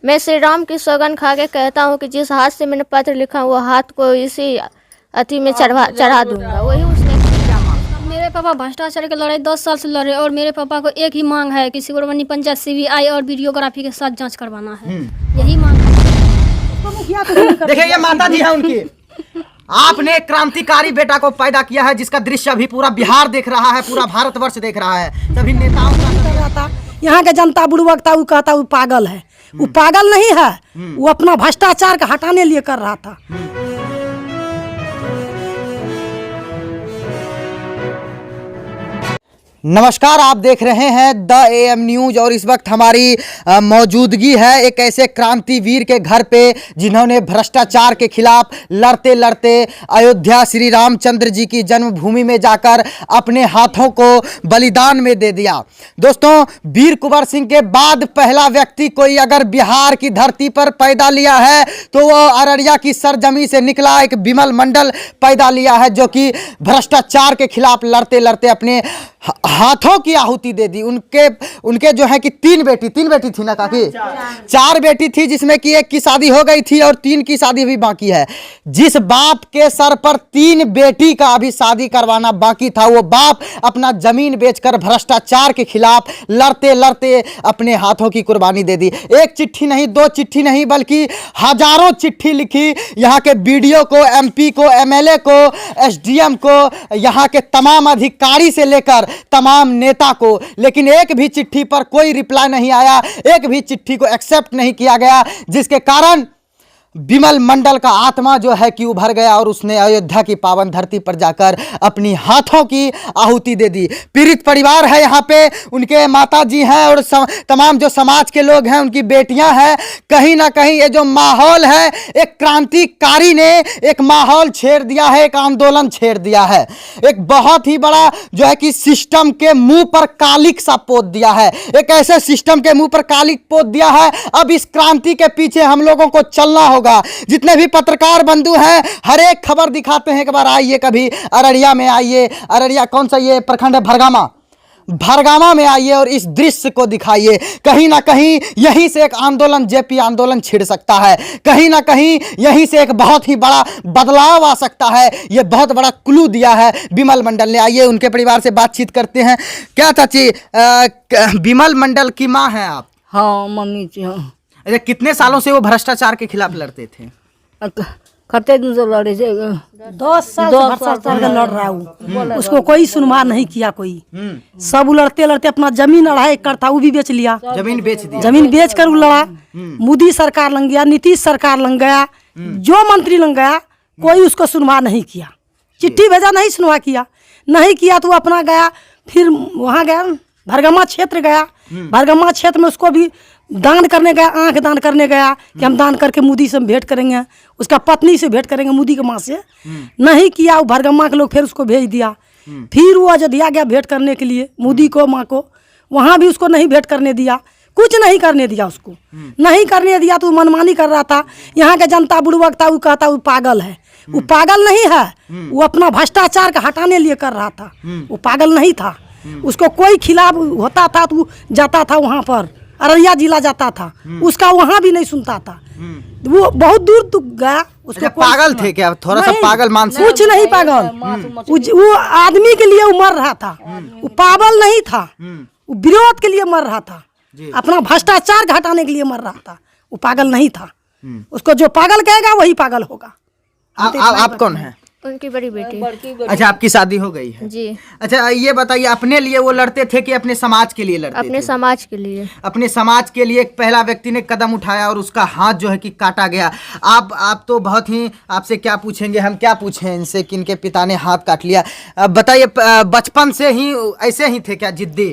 मैं श्री राम की सौगंध खा के कहता हूँ कि जिस हाथ से मैंने पत्र लिखा वो हाथ को इसी अति में चढ़ा दूंगा। वही उसने मेरे पापा भ्रष्टाचार की लड़ाई 10 साल से लड़े और मेरे पापा को एक ही मांग है कि सिकुड़बनी पंचायत CBI और वीडियोग्राफी के साथ जांच करवाना है। यही मांग है। देखिए ये माता जी है उनकी। आपने एक क्रांतिकारी बेटा को पैदा किया है जिसका दृश्य अभी पूरा बिहार देख रहा है, पूरा भारतवर्ष देख रहा है। सभी नेताओं का यहाँ के जनता बुड़बक था, वो कहता वो पागल है। वो पागल नहीं है, वो अपना भ्रष्टाचार का हटाने लिए कर रहा था। नमस्कार, आप देख रहे हैं द AM न्यूज और इस वक्त हमारी मौजूदगी है एक ऐसे क्रांतिवीर के घर पे जिन्होंने भ्रष्टाचार के खिलाफ लड़ते लड़ते अयोध्या श्री रामचंद्र जी की जन्मभूमि में जाकर अपने हाथों को बलिदान में दे दिया। दोस्तों, वीर कुंवर सिंह के बाद पहला व्यक्ति कोई अगर बिहार की धरती पर पैदा लिया है तो वह अररिया की सरजमी से निकला एक विमल मंडल पैदा लिया है, जो कि भ्रष्टाचार के खिलाफ लड़ते लड़ते अपने हाथों की आहुति दे दी। उनके जो है कि तीन बेटी थी ना काकी, चार बेटी थी, जिसमें कि एक की शादी हो गई थी और 3 की शादी भी बाकी है। जिस बाप के सर पर 3 बेटी का अभी शादी करवाना बाकी था, वो बाप अपना जमीन बेचकर भ्रष्टाचार के खिलाफ लड़ते लड़ते अपने हाथों की कुर्बानी दे दी। एक चिट्ठी नहीं, 2 चिट्ठी नहीं, बल्कि हजारों चिट्ठी लिखी यहाँ के BDO को, MP को, MLA को, SDM को, यहाँ के तमाम अधिकारी से लेकर तमाम नेता को, लेकिन एक भी चिट्ठी पर कोई रिप्लाई नहीं आया, एक भी चिट्ठी को एक्सेप्ट नहीं किया गया, जिसके कारण विमल मंडल का आत्मा जो है कि उभर गया और उसने अयोध्या की पावन धरती पर जाकर अपनी हाथों की आहुति दे दी। पीड़ित परिवार है यहाँ पे, उनके माता जी हैं और तमाम जो समाज के लोग हैं, उनकी बेटियां हैं। कहीं ना कहीं ये जो माहौल है, एक क्रांतिकारी ने एक माहौल छेड़ दिया है, एक आंदोलन छेड़ दिया है, एक बहुत ही बड़ा जो है कि सिस्टम के मुंह पर कालिक सा पोत दिया है। एक ऐसे सिस्टम के मुंह पर कालिक पोत दिया है। अब इस क्रांति के पीछे हम लोगों को चलना होगा। जितने भी पत्रकार बंधु हैं, हर एक खबर दिखाते हैं। एक बार आइए, कभी अररिया में आइए, अररिया कौन सा ये प्रखंड है, भरगामा में आइए और इस दृश्य को दिखाइए। कहीं ना कहीं यहीं से एक आंदोलन, JP आंदोलन छिड़ सकता है। कहीं ना कहीं यहीं से एक बहुत ही बड़ा बदलाव आ सकता है। ये बहुत बड़ा क्लू दिया है विमल मंडल ने। आइए उनके परिवार से बातचीत करते हैं। क्या चाची, विमल मंडल की माँ हैं आप? हाँ, मम्मी जी। हाँ। अच्छा, कितने सालों से वो भ्रष्टाचार के खिलाफ लड़ते थे? खते दिन से लड़े थे, 10 साल से भ्रष्टाचार का लड़ रहा हूँ। उसको कोई सुनवार नहीं किया कोई। सब लड़ते लड़ते अपना जमीन 2.5 एकड़ था, वो भी बेच लिया। जमीन बेच दी। जमीन बेच कर वो लड़ा। मोदी सरकार लग गया, नीतीश सरकार लग गया, जो मंत्री लग गया, कोई उसको सुनवार नहीं किया। चिट्ठी भेजा, नहीं सुनवा किया, नहीं किया तो अपना गया। फिर वहाँ गया, भरगमा क्षेत्र गया। भरगमा क्षेत्र में उसको भी दान करने गया, आंख दान करने गया कि हम दान करके मोदी से भेंट करेंगे, उसका पत्नी से भेंट करेंगे, मोदी के माँ से। नहीं किया। वो भरगमा के लोग फिर उसको भेज दिया। फिर वो अयोध्या गया भेंट करने के लिए मोदी को, माँ को। वहाँ भी उसको नहीं भेंट करने दिया, कुछ नहीं करने दिया उसको। नहीं करने दिया तो मनमानी कर रहा था। यहाँ के जनता बुड़बक था, वो कहता वो पागल है। वो पागल नहीं है, वो अपना भ्रष्टाचार का हटाने लिए कर रहा था। वो पागल नहीं था। उसको कोई खिलाफ होता था तो जाता था वहाँ पर, अररिया जिला जाता था, उसका वहाँ भी नहीं सुनता था। वो बहुत दूर तक गया। उसको पागल थे क्या? थोड़ा सा पागल मानसिक? कुछ नहीं पागल। वो आदमी के लिए वो मर रहा था। वो पागल नहीं था, वो विरोध के लिए मर रहा था, अपना भ्रष्टाचार घटाने के लिए मर रहा था। वो पागल नहीं था। उसको जो पागल कहेगा वही पागल होगा। आप कौन है? उनकी बड़ी बेटी। अच्छा, आपकी शादी हो गई है? जी। अच्छा, ये बताइए, अपने लिए वो लड़ते थे कि अपने समाज के लिए लड़ते थे? अपने समाज के लिए। अपने समाज के लिए एक पहला व्यक्ति ने कदम उठाया और उसका हाथ जो है कि काटा गया। आप तो बहुत ही, आपसे क्या पूछेंगे, हम क्या पूछें इनसे कि इनके पिता ने हाथ काट लिया। बताइए, बचपन से ही ऐसे ही थे क्या, जिद्दी?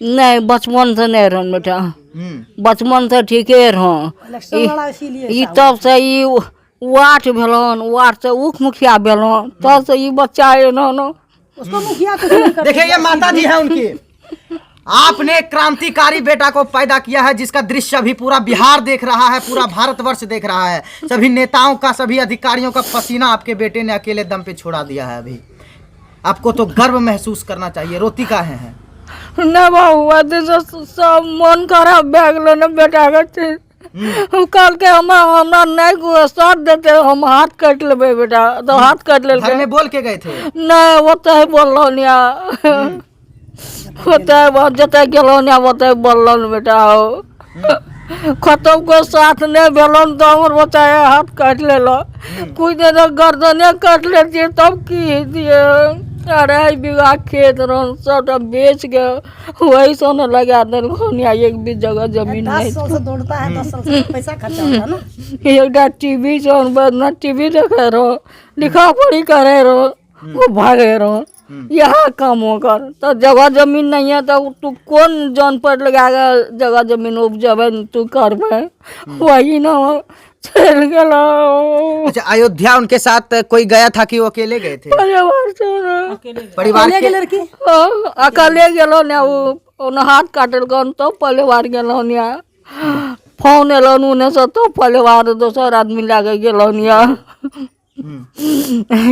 नहीं, बचपन से नहीं रहन बेटा, बचपन से ठीके रह। तब से वार्ड भेलन, वार्ड से उप मुखिया भेलन, तब से ये बच्चा देखिए ये माता जी है उनकी। आपने एक क्रांतिकारी बेटा को पैदा किया है जिसका दृश्य अभी पूरा बिहार देख रहा है, पूरा भारतवर्ष देख रहा है। सभी नेताओं का, सभी अधिकारियों का पसीना आपके बेटे ने अकेले दम पे छोड़ा दिया है। अभी आपको तो गर्व महसूस करना चाहिए। रोती काहे हैं? सब मन खराब भए गेलो ने बेटा के। कल के हमरा नहीं को साथ देते हम हाथ काट लेबे बेटा, तो हाथ काट ले घर में बोल के गए थे? नहीं वो तो बोल निया होता जते गेलो निया वो तो बोल बेटा हो खत्म को साथ नहीं भेलन तो हमर बच्चा हाथ काट लेलो, कुछ दिन गर्दने काट लेती तब की दिए। 2.5 बीघा खेत रहन सबटा बेच के वही सोना लगा देलखिन, एक भी जगह जमीन नहीं। 10 साल से दौड़ता है, 10 साल से पैसा खर्चा होता है ना। एक टीवी ना टीवी देखे रहो, लिखा पढ़ी करे रहो, वो भागे रहो, यहाँ काम होकर तो जगह जमीन नहीं है तो तू कौन जान पर लगाएगा जगह जमीन उपजबे तू करबे, वही ना चल गया। अच्छा, अयोध्या उनके साथ कोई गया था कि वो अकेले गए थे? परिवार से परिवार के लड़की अकेले गेलो ने वो हाथ काटल गन तो परिवार गेलो ने फोन एलो उने से तो परिवार दोसर आदमी लागे गेलो ने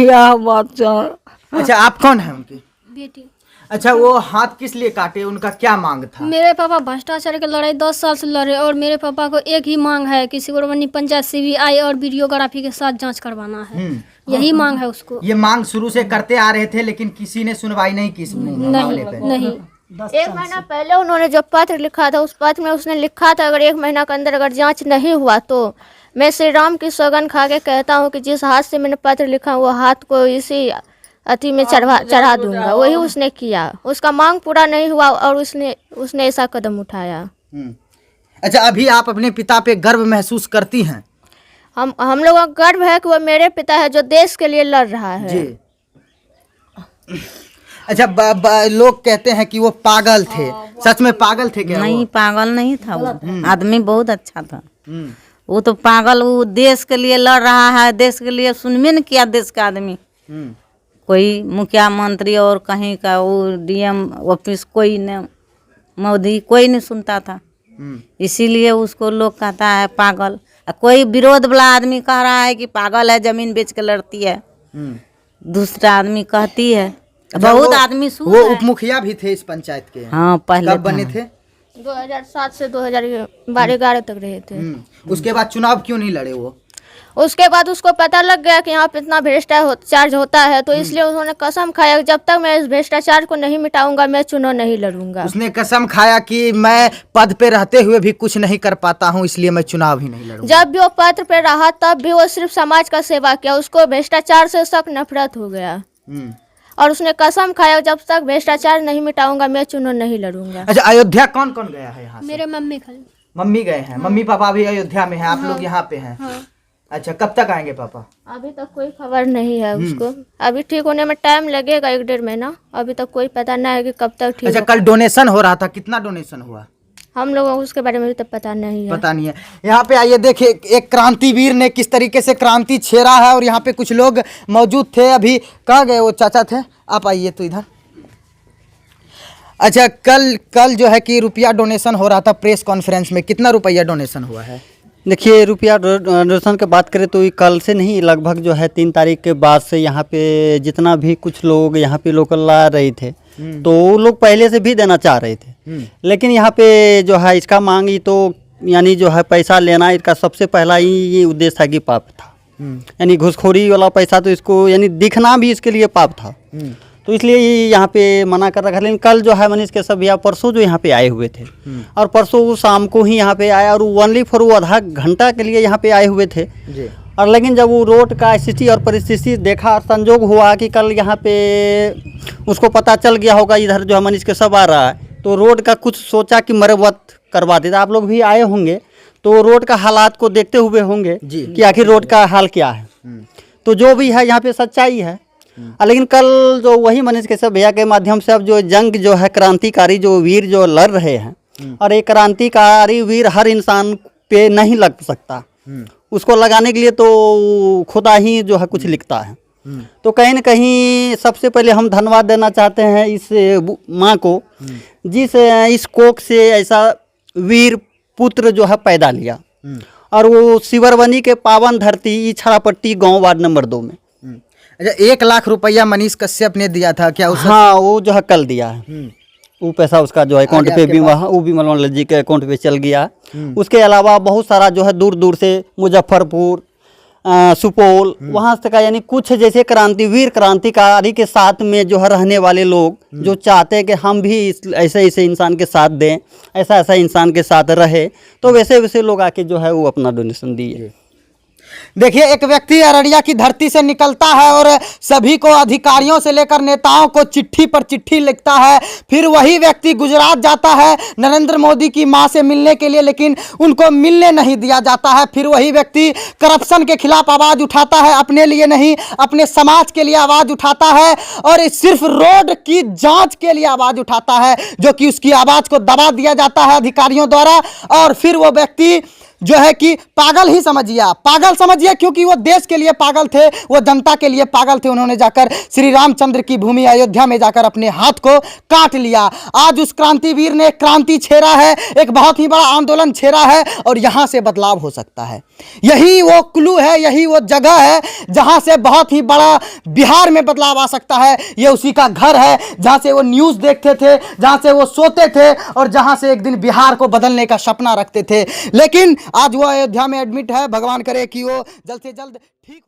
यह बात छ। अच्छा, आप कौन है उनकी बेटी। अच्छा, वो हाथ किस लिए काटे, उनका क्या मांग था? मेरे पापा भ्रष्टाचार की लड़ाई 10 साल से लड़े और मेरे पापा को एक ही मांग है कि सिकुड़बनी पंचायत CBI और वीडियोग्राफी के साथ जांच करवाना है, यही मांग है उसको। ये मांग शुरू से करते आ रहे थे लेकिन किसी ने सुनवाई नहीं की इस मामले पे? नहीं। 1 महीना पहले उन्होंने जो पत्र लिखा था उस पत्र में उसने लिखा था अगर 1 महीना के अंदर अगर जांच नहीं हुआ तो मैं श्री राम की सौगंध खा के कहता हूँ कि जिस हाथ से मैंने पत्र लिखा वो हाथ को इसी अति में चढ़ा दूंगा। वही उसने किया, उसका मांग पूरा नहीं हुआ और उसने ऐसा कदम उठाया। अच्छा, अभी आप अपने पिता पे गर्व महसूस करती हैं? हम लोगों को गर्व है कि वो मेरे पिता है जो देश के लिए लड़ रहा है। जी। अच्छा, लोग कहते हैं कि वो पागल थे, सच में पागल थे क्या? नहीं पागल नहीं था वो, आदमी बहुत अच्छा था। वो तो पागल, वो देश के लिए लड़ रहा है, देश के लिए सुनबे न किया देश का आदमी। कोई मुखिया मंत्री और कहीं का वो DM ऑफिस कोई न मोदी कोई नहीं सुनता था, इसीलिए उसको लोग कहता है पागल। कोई विरोध वाला आदमी कह रहा है कि पागल है, जमीन बेच के लड़ती है, दूसरा आदमी कहती है। बहुत आदमी वो उप मुखिया भी थे इस पंचायत के? हाँ, पहले कब बने थे? 2007 से 2012-11 तक रहे थे। उसके बाद चुनाव क्यों नहीं लड़े वो? उसके बाद उसको पता लग गया कि यहाँ पे इतना भ्रष्टाचार होता है तो इसलिए उन्होंने कसम खाया जब तक मैं इस भ्रष्टाचार को नहीं मिटाऊंगा मैं चुनाव नहीं लड़ूंगा। उसने कसम खाया कि मैं पद पे रहते हुए भी कुछ नहीं कर पाता हूँ इसलिए मैं चुनाव ही नहीं लड़ूंगा। जब भी वो पद पे रहा तब भी वो सिर्फ समाज का सेवा किया, उसको भ्रष्टाचार से सख्त नफरत हो गया और उसने कसम खाया जब तक भ्रष्टाचार नहीं मिटाऊंगा मैं चुनाव नहीं लड़ूंगा। अच्छा, अयोध्या कौन कौन गया है यहाँ से? मेरे मम्मी खाली। मम्मी गए हैं? मम्मी पापा भी अयोध्या में हैं, आप लोग यहाँ पे हैं? अच्छा, कब तक आएंगे पापा? अभी तक कोई खबर नहीं है उसको, अभी ठीक होने में टाइम लगेगा 1-1.5 महीना, अभी तक कोई पता नहीं है कि कब तक ठीक। अच्छा, कल डोनेशन हो रहा था, कितना डोनेशन हुआ? हम लोगों को उसके बारे में तो पता नहीं है। पता नहीं है। यहाँ पे आइए, देखिए एक क्रांतिवीर ने किस तरीके से क्रांति छेड़ा है और यहाँ पे कुछ लोग मौजूद थे। अभी कहाँ गए वो चाचा थे? आप आइए तो इधर। अच्छा, कल जो है कि रुपया डोनेशन हो रहा था प्रेस कॉन्फ्रेंस में, कितना रुपया डोनेशन हुआ है? देखिए, रुपया डोनेशन की बात करें तो ये कल से नहीं, लगभग जो है 3 तारीख के बाद से यहाँ पे जितना भी कुछ लोग यहाँ पे लोकल ला रहे थे तो वो लोग पहले से भी देना चाह रहे थे, लेकिन यहाँ पे जो है इसका मांग ही तो यानी जो है पैसा लेना इसका सबसे पहला ही ये उद्देश्य था कि पाप था, यानी घुसखोरी वाला पैसा तो इसको यानी दिखना भी इसके लिए पाप था, तो इसलिए यहाँ पे मना कर रखा। लेकिन कल जो है मनीष के सब भैया परसों जो यहाँ पे आए हुए थे और परसों वो शाम को ही यहाँ पे आया और ओनली फॉर वो आधा घंटा के लिए यहाँ पे आए हुए थे जी। और लेकिन जब वो रोड का स्थिति और परिस्थिति देखा और संजोग हुआ कि कल यहाँ पे उसको पता चल गया होगा इधर जो है मनीष के सब आ रहा है तो रोड का कुछ सोचा कि मरम्मत करवा देता। आप लोग भी आए होंगे तो रोड का हालात को देखते हुए होंगे कि आखिर रोड का हाल क्या है, तो जो भी है यहाँ पे सच्चाई है। लेकिन कल जो वही मनीष केशव भैया के माध्यम से अब जो जंग जो है क्रांतिकारी जो वीर जो लड़ रहे हैं और एक क्रांतिकारी वीर हर इंसान पे नहीं लग सकता, उसको लगाने के लिए तो खुदा ही जो है कुछ लिखता है। तो कहीं न कहीं सबसे पहले हम धन्यवाद देना चाहते हैं इस माँ को जिस इस कोख से ऐसा वीर पुत्र जो है पैदा लिया और वो सिवरबनी के पावन धरती छड़ापट्टी गाँव वार्ड नंबर 2 में। अच्छा, 1 लाख रुपया मनीष कश्यप ने दिया था क्या उस? हाँ, वो जो है कल दिया है। वो पैसा उसका जो है अकाउंट पे भी वहाँ वो भी मलवान लाल जी के अकाउंट पे चल गया। उसके अलावा बहुत सारा जो है दूर दूर से मुजफ्फरपुर सुपौल वहाँ से का यानी कुछ जैसे क्रांतिवीर क्रांतिकारी के साथ में जो है रहने वाले लोग जो चाहते हैं कि हम भी ऐसे ऐसे इंसान के साथ दें, ऐसा ऐसा इंसान के साथ रहे, तो वैसे वैसे लोग आके जो है वो अपना डोनेशन दिए। देखिए, एक व्यक्ति अररिया की धरती से निकलता है और सभी को, अधिकारियों से लेकर नेताओं को चिट्ठी पर चिट्ठी लिखता है। फिर वही व्यक्ति गुजरात जाता है नरेंद्र मोदी की मां से मिलने के लिए, लेकिन उनको मिलने नहीं दिया जाता है। फिर वही व्यक्ति करप्शन के खिलाफ आवाज उठाता है, अपने लिए नहीं अपने समाज के लिए आवाज उठाता है, और सिर्फ रोड की जांच के लिए आवाज उठाता है, जो कि उसकी आवाज को दबा दिया जाता है अधिकारियों द्वारा। और फिर वो व्यक्ति जो है कि पागल ही समझिए, क्योंकि वो देश के लिए पागल थे, वो जनता के लिए पागल थे। उन्होंने जाकर श्री रामचंद्र की भूमि अयोध्या में जाकर अपने हाथ को काट लिया। आज उस क्रांतिवीर ने क्रांति छेड़ा है, एक बहुत ही बड़ा आंदोलन छेड़ा है, और यहां से बदलाव हो सकता है। यही वो क्लू है, यही वो जगह है जहां से बहुत ही बड़ा बिहार में बदलाव आ सकता है। ये उसी का घर है जहां से वो न्यूज देखते थे, जहां से वो सोते थे, और जहां से एक दिन बिहार को बदलने का सपना रखते थे। लेकिन आज वो अयोध्या में एडमिट है। भगवान करे कि वो जल्द से जल्द ठीक